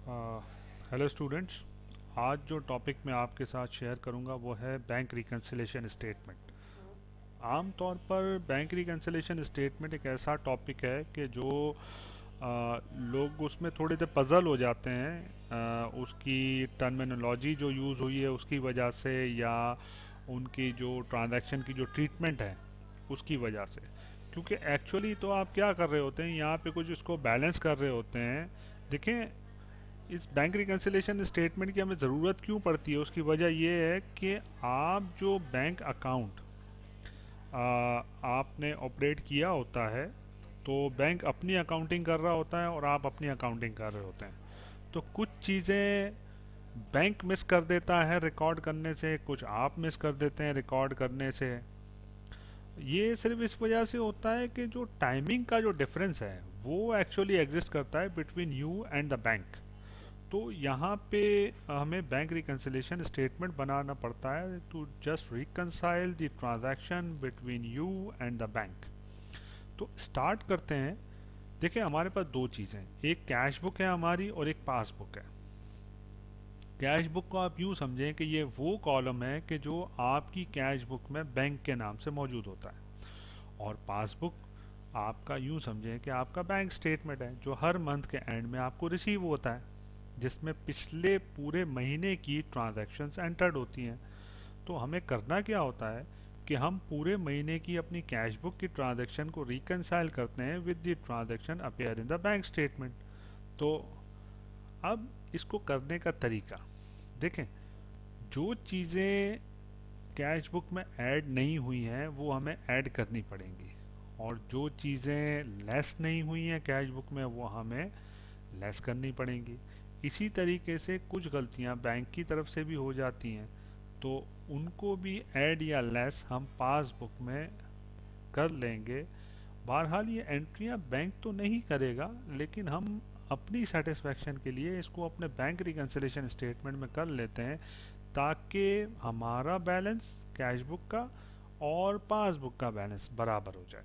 Hello students. आज जो topic मैं आपके साथ शेयर करूंगा वो है बैंक रिकन्सिलेशन स्टेटमेंट। आम तौर पर बैंक रिकन्सिलेशन स्टेटमेंट एक ऐसा टॉपिक है कि जो लोग उसमें थोड़े से पजल हो जाते हैं, उसकी टर्मिनोलॉजी जो यूज़ हुई है उसकी वजह से, या उनकी जो ट्रांजैक्शन की जो ट्रीटमेंट है उसकी वजह से। क्योंकि एक्चुअली तो आप क्या कर रहे होते हैं, यहाँ पे कुछ इसको बैलेंस कर रहे होते हैं। देखें, इस बैंक रिकन्सिलेशन स्टेटमेंट की हमें ज़रूरत क्यों पड़ती है, उसकी वजह यह है कि आप जो बैंक अकाउंट आपने ऑपरेट किया होता है, तो बैंक अपनी अकाउंटिंग कर रहा होता है और आप अपनी अकाउंटिंग कर रहे होते हैं। तो कुछ चीज़ें बैंक मिस कर देता है रिकॉर्ड करने से, कुछ आप मिस कर देते हैं रिकॉर्ड करने से। ये सिर्फ इस वजह से होता है कि जो टाइमिंग का जो डिफरेंस है वो एक्चुअली एग्जिस्ट करता है between you and the bank. तो यहाँ पे हमें बैंक रिकन्सिलेशन स्टेटमेंट बनाना पड़ता है to just reconcile the transaction between you and the bank. तो स्टार्ट करते हैं। देखिए, हमारे पास दो चीज़ें, एक कैश बुक है हमारी और एक पासबुक है। कैश बुक को आप यूँ समझें कि ये वो कॉलम है कि जो आपकी कैश बुक में बैंक के नाम से मौजूद होता है, और पासबुक आपका यूँ समझें कि आपका बैंक स्टेटमेंट है जो हर मंथ के एंड में आपको रिसीव होता है, जिसमें पिछले पूरे महीने की ट्रांजैक्शंस एंटर्ड होती हैं। तो हमें करना क्या होता है कि हम पूरे महीने की अपनी कैश बुक की ट्रांजैक्शन को रिकनसाइल करते हैं with the transaction appear in the bank statement. तो अब इसको करने का तरीका देखें। जो चीज़ें कैश बुक में ऐड नहीं हुई हैं वो हमें ऐड करनी पड़ेंगी, और जो चीज़ें लेस नहीं हुई हैं कैश बुक में वो हमें लेस करनी पड़ेंगी। इसी तरीके से कुछ गलतियां बैंक की तरफ से भी हो जाती हैं, तो उनको भी ऐड या लेस हम पासबुक में कर लेंगे। बहरहाल ये एंट्रियां बैंक तो नहीं करेगा, लेकिन हम अपनी सेटिस्फेक्शन के लिए इसको अपने बैंक रिकन्सिलेशन स्टेटमेंट में कर लेते हैं, ताकि हमारा बैलेंस कैश बुक का और पासबुक का बैलेंस बराबर हो जाए।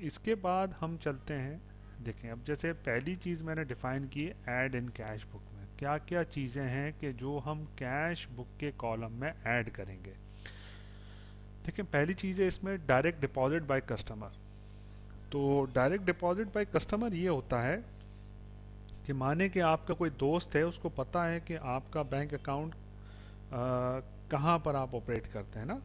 इसके बाद हम चलते हैं। देखें, अब जैसे पहली चीज़ मैंने डिफ़ाइन की, ऐड इन कैश बुक में क्या क्या चीज़ें हैं कि जो हम कैश बुक के कॉलम में ऐड करेंगे। देखिए, पहली चीज़ है इसमें डायरेक्ट डिपॉजिट बाय कस्टमर। तो डायरेक्ट डिपॉजिट बाय कस्टमर ये होता है कि माने कि आपका कोई दोस्त है, उसको पता है कि आपका बैंक अकाउंट कहाँ पर आप ऑपरेट करते हैं ना,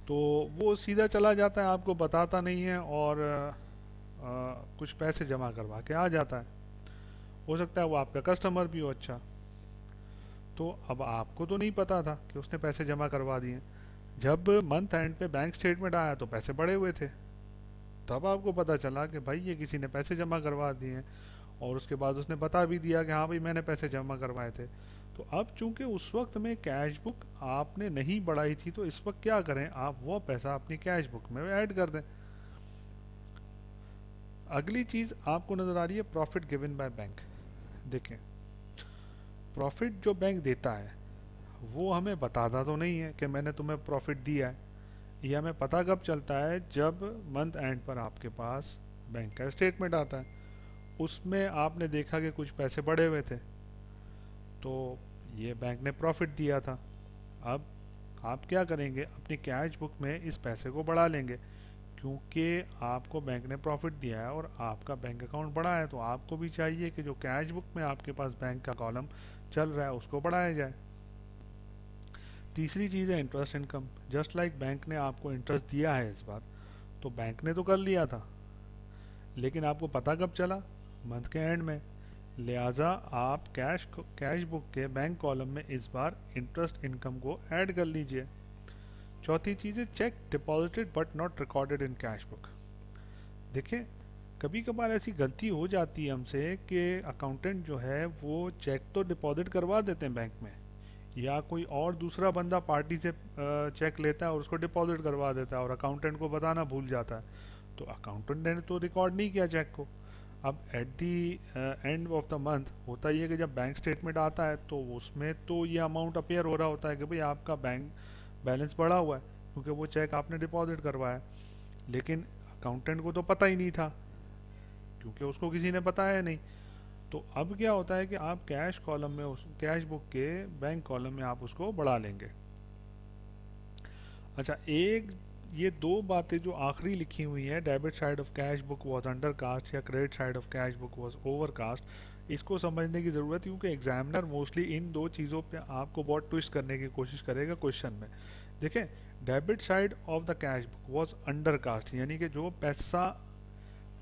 तो वो सीधा चला जाता है, आपको बताता नहीं है, और कुछ पैसे जमा करवा के आ जाता है। हो सकता है वो आपका कस्टमर भी हो। अच्छा, तो अब आपको तो नहीं पता था कि उसने पैसे जमा करवा दिए। जब मंथ एंड पे बैंक स्टेटमेंट आया तो पैसे बढ़े हुए थे, तब आपको पता चला कि भाई ये किसी ने पैसे जमा करवा दिए हैं, और उसके बाद उसने बता भी दिया कि हाँ भाई मैंने पैसे जमा करवाए थे। तो अब चूंकि उस वक्त में कैश बुक आपने नहीं बढ़ाई थी, तो इस वक्त क्या करें, आप वो पैसा अपनी कैश बुक में ऐड कर दें। अगली चीज़ आपको नज़र आ रही है प्रॉफिट गिवन बाय बैंक। देखें, प्रॉफिट जो बैंक देता है वो हमें बताता तो नहीं है कि मैंने तुम्हें प्रॉफिट दिया है। ये हमें पता कब चलता है, जब मंथ एंड पर आपके पास बैंक का स्टेटमेंट आता है, उसमें आपने देखा कि कुछ पैसे बढ़े हुए थे, तो ये बैंक ने प्रॉफिट दिया था। अब आप क्या करेंगे, अपनी कैश बुक में इस पैसे को बढ़ा लेंगे, क्योंकि आपको बैंक ने प्रॉफिट दिया है और आपका बैंक अकाउंट बढ़ा है, तो आपको भी चाहिए कि जो कैश बुक में आपके पास बैंक का कॉलम चल रहा है उसको बढ़ाया जाए। तीसरी चीज़ है interest income. Just like bank ने आपको इंटरेस्ट दिया है इस बार, तो बैंक ने तो कर लिया था, लेकिन आपको पता कब चला, मंथ के एंड में। लिहाजा आप कैश बुक के बैंक कॉलम में इस बार इंटरेस्ट इनकम को ऐड कर लीजिए। चौथी चीज़ है check deposited but not recorded in cash book. देखिए, कभी कभार ऐसी गलती हो जाती है हमसे कि अकाउंटेंट जो है वो चेक तो डिपॉजिट करवा देते हैं बैंक में, या कोई और दूसरा बंदा पार्टी से चेक लेता है और उसको डिपॉजिट करवा देता है और अकाउंटेंट को बताना भूल जाता है। तो अकाउंटेंट ने तो रिकॉर्ड नहीं किया चेक को। अब at the end of the month होता ही है कि जब बैंक स्टेटमेंट आता है तो उसमें तो ये अमाउंट अपेयर हो रहा होता है कि भाई आपका बैंक बैलेंस बढ़ा हुआ है, क्योंकि वो चेक आपने डिपॉजिट करवाया। लेकिन अकाउंटेंट को तो पता ही नहीं था, क्योंकि उसको किसी ने बताया नहीं। तो अब क्या होता है कि आप कैश कॉलम में उस कैश बुक के बैंक कॉलम में आप उसको बढ़ा लेंगे। अच्छा, एक ये दो बातें जो आखिरी लिखी हुई हैं, debit side of cash book was under cast या credit side of cash book was overcast, इसको समझने की ज़रूरत है, क्योंकि एग्जामिनर मोस्टली इन दो चीज़ों पे आपको बहुत ट्विस्ट करने की कोशिश करेगा क्वेश्चन में। देखें, debit side of the cash book was under cast, यानी कि जो पैसा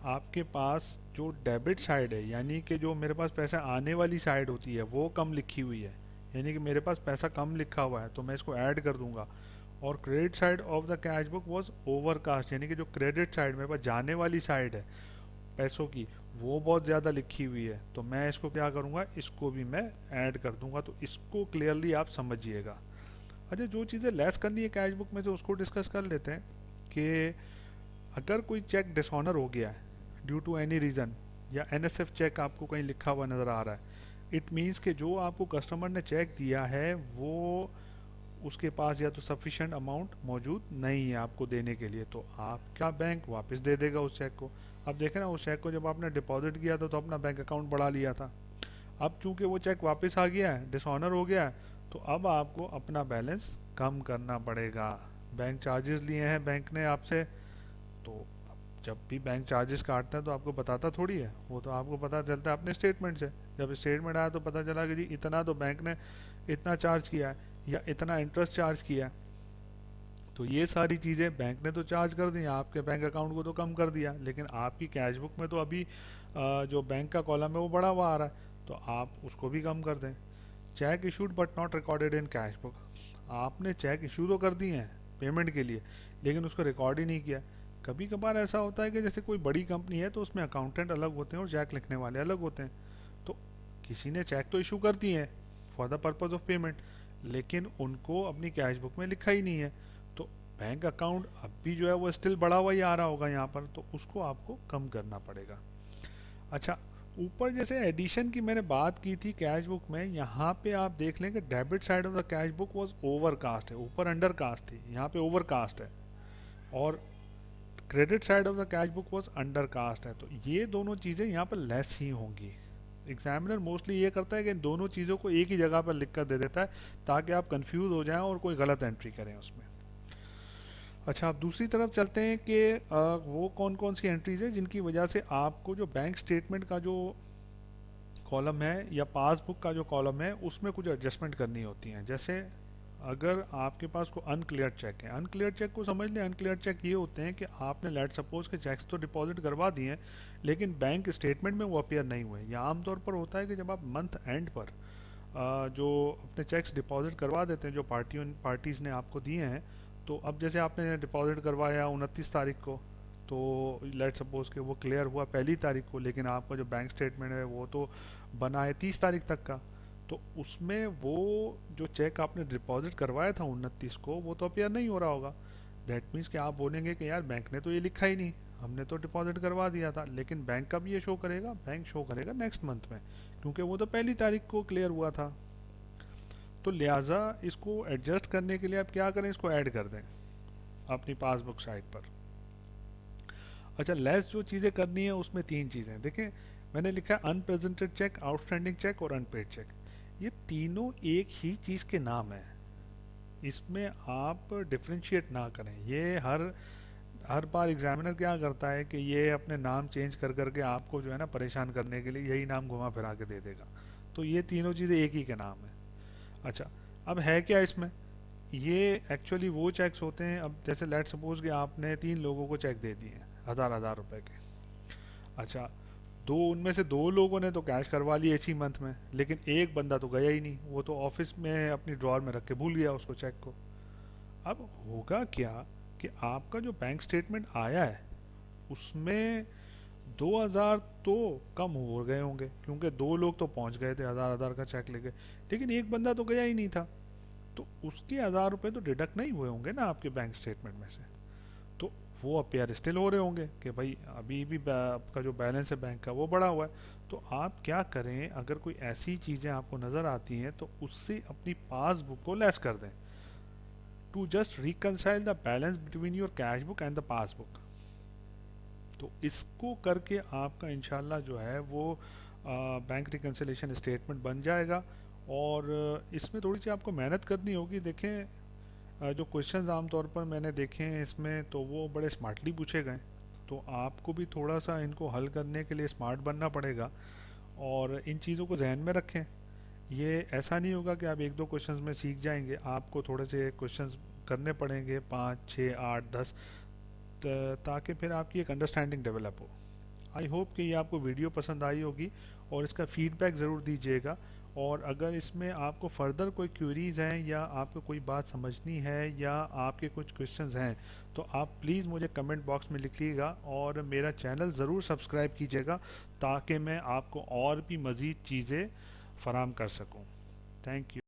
आपके पास जो डेबिट साइड है, यानी कि जो मेरे पास पैसा आने वाली साइड होती है वो कम लिखी हुई है, यानी कि मेरे पास पैसा कम लिखा हुआ है तो मैं इसको ऐड कर दूंगा। और credit side of the cash book was overcast, यानी कि जो क्रेडिट साइड मेरे पास जाने वाली साइड है पैसों की, वो बहुत ज़्यादा लिखी हुई है, तो मैं इसको क्या करूँगा, इसको भी मैं ऐड कर दूंगा। तो इसको क्लियरली आप समझिएगा। अच्छा, जो चीज़ें लेस करनी है कैश बुक में से उसको डिस्कस कर लेते हैं कि अगर कोई चेक डिसऑनर हो गया है ड्यू टू एनी रीज़न, या एनएसएफ चेक आपको कहीं लिखा हुआ नज़र आ रहा है, इट मीन्स कि जो आपको कस्टमर ने चेक दिया है वो उसके पास या तो सफिशेंट अमाउंट मौजूद नहीं है आपको देने के लिए, तो आपका बैंक वापस दे देगा उस चेक को। अब देखें ना, उस चेक को जब आपने डिपॉजिट किया था तो अपना बैंक अकाउंट बढ़ा लिया था। अब चूंकि वो चेक वापस आ गया है, डिसऑनर हो गया है, तो अब आपको अपना बैलेंस कम करना पड़ेगा। बैंक चार्जेस लिए हैं बैंक ने आपसे, तो अब जब भी बैंक चार्जेस काटता है तो आपको बताता थोड़ी है, वो तो आपको पता चलता है अपने स्टेटमेंट से। जब स्टेटमेंट आया तो पता चला कि जी इतना तो बैंक ने इतना चार्ज किया है या इतना इंटरेस्ट चार्ज किया है। तो ये सारी चीज़ें बैंक ने तो चार्ज कर दी, आपके बैंक अकाउंट को तो कम कर दिया, लेकिन आपकी कैश बुक में तो अभी जो बैंक का कॉलम है वो बढ़ा हुआ आ रहा है, तो आप उसको भी कम कर दें। Check issued but not recorded in cash book, आपने चेक इशू तो कर दिए हैं पेमेंट के लिए, लेकिन उसको रिकॉर्ड ही नहीं किया। कभी कभार ऐसा होता है कि जैसे कोई बड़ी कंपनी है तो उसमें अकाउंटेंट अलग होते हैं और चेक लिखने वाले अलग होते हैं, तो किसी ने चेक तो इशू कर दिए हैं for the purpose of payment, लेकिन उनको अपनी कैश बुक में लिखा ही नहीं है, तो बैंक अकाउंट अब भी जो है वो स्टिल बढ़ा हुआ ही आ रहा होगा यहाँ पर, तो उसको आपको कम करना पड़ेगा। अच्छा, ऊपर जैसे एडिशन की मैंने बात की थी कैश बुक में, यहाँ पे आप देख लें कि debit side of the cash book was overcast है, ऊपर अंडर कास्ट थी, यहाँ पे ओवरकास्ट है, और credit side of the cash book was under cast है, तो ये दोनों चीज़ें यहाँ पर लेस ही होंगी। एग्जामिनर मोस्टली ये करता है कि इन दोनों चीज़ों को एक ही जगह पर लिख कर दे देता है ताकि आप कंफ्यूज हो जाएं और कोई गलत एंट्री करें उसमें। अच्छा, आप दूसरी तरफ चलते हैं कि वो कौन कौन सी एंट्रीज है जिनकी वजह से आपको जो बैंक स्टेटमेंट का जो कॉलम है या पासबुक का जो कॉलम है उसमें कुछ एडजस्टमेंट करनी होती हैं। जैसे अगर आपके पास कोई अनक्लियर चेक है, अनक्लियर चेक को समझ लें, अनक्लियर चेक ये होते हैं कि आपने लेट सपोज के चेक्स तो डिपॉजिट करवा दिए हैं लेकिन बैंक स्टेटमेंट में वो अपीयर नहीं हुए। या आमतौर पर होता है कि जब आप मंथ एंड पर जो अपने चेक्स डिपॉजिट करवा देते हैं जो पार्टीज़ ने आपको दिए हैं, तो अब जैसे आपने डिपॉजिट करवाया 29 तारीख को, तो लेट सपोज के वो क्लियर हुआ 1 तारीख को, लेकिन आपका जो बैंक स्टेटमेंट है वो तो बना है 30 तारीख तक का, तो उसमें वो जो चेक आपने डिपॉजिट करवाया था 29 को वो तो अपीयर नहीं हो रहा होगा। दैट मीन्स कि आप बोलेंगे कि यार बैंक ने तो ये लिखा ही नहीं, हमने तो डिपॉजिट करवा दिया था, लेकिन बैंक कब ये शो करेगा, बैंक शो करेगा नेक्स्ट मंथ में, क्योंकि वो तो 1 तारीख को क्लियर हुआ था। तो लिहाजा इसको एडजस्ट करने के लिए आप क्या करें, इसको ऐड कर दें अपनी पासबुक साइट पर। अच्छा, लेस जो चीज़ें करनी है उसमें तीन चीज़ें देखें, मैंने लिखा है अनप्रेजेंटेड चेक, आउटस्टैंडिंग चेक और अनपेड चेक। ये तीनों एक ही चीज़ के नाम है, इसमें आप डिफ्रेंशिएट ना करें। ये हर हर बार एग्जामिनर क्या करता है कि ये अपने नाम चेंज कर करके आपको जो है ना परेशान करने के लिए यही नाम घुमा फिरा के दे देगा, तो ये तीनों चीज़ें एक ही के नाम है। अच्छा, अब है क्या इसमें, ये एक्चुअली वो चेक्स होते हैं, अब जैसे लेट सपोज कि आपने 3 लोगों को चेक दे दिए 1000 1000 रुपए के। अच्छा, दो उनमें से 2 लोगों ने तो कैश करवा लिया इसी मंथ में, लेकिन एक बंदा तो गया ही नहीं, वो तो ऑफिस में अपनी ड्रॉर में रख के भूल गया उसको चेक को। अब होगा क्या कि आपका जो बैंक स्टेटमेंट आया है उसमें 2000 तो कम हो गए होंगे, क्योंकि 2 लोग तो पहुंच गए थे 1000 1000 का चेक लेके, लेकिन एक बंदा तो गया ही नहीं था, तो उसके 1000 रुपये तो डिडक्ट नहीं हुए होंगे ना आपके बैंक स्टेटमेंट में से, तो वो अपेयर स्टिल हो रहे होंगे कि भाई अभी भी आपका जो बैलेंस है बैंक का वो बढ़ा हुआ है। तो आप क्या करें, अगर कोई ऐसी चीज़ें आपको नज़र आती हैं तो उससे अपनी पासबुक को लेस कर दें, to just reconcile the balance between your cash book and the passbook. तो इसको करके आपका इंशाल्लाह जो है वो बैंक रिकन्सिलेशन स्टेटमेंट बन जाएगा। और इसमें थोड़ी सी आपको मेहनत करनी होगी। देखें, जो क्वेश्चंस आमतौर पर मैंने देखे हैं इसमें, तो वो बड़े स्मार्टली पूछे गए, तो आपको भी थोड़ा सा इनको हल करने के लिए स्मार्ट बनना पड़ेगा और इन चीज़ों को जहन में रखें। ये ऐसा नहीं होगा कि आप एक दो क्वेश्चंस में सीख जाएंगे, आपको थोड़े से क्वेश्चंस करने पड़ेंगे, 5 6 8 10, ताकि फिर आपकी एक अंडरस्टैंडिंग डेवलप हो। आई होप कि ये आपको वीडियो पसंद आई होगी और इसका फीडबैक ज़रूर दीजिएगा। और अगर इसमें आपको फर्दर कोई क्वेरीज हैं या आपको कोई बात समझनी है या आपके कुछ क्वेश्चंस हैं, तो आप प्लीज़ मुझे कमेंट बॉक्स में लिखिएगा और मेरा चैनल ज़रूर सब्सक्राइब कीजिएगा, ताकि मैं आपको और भी मज़ीद चीज़ें फराहम कर सकूं। Thank you.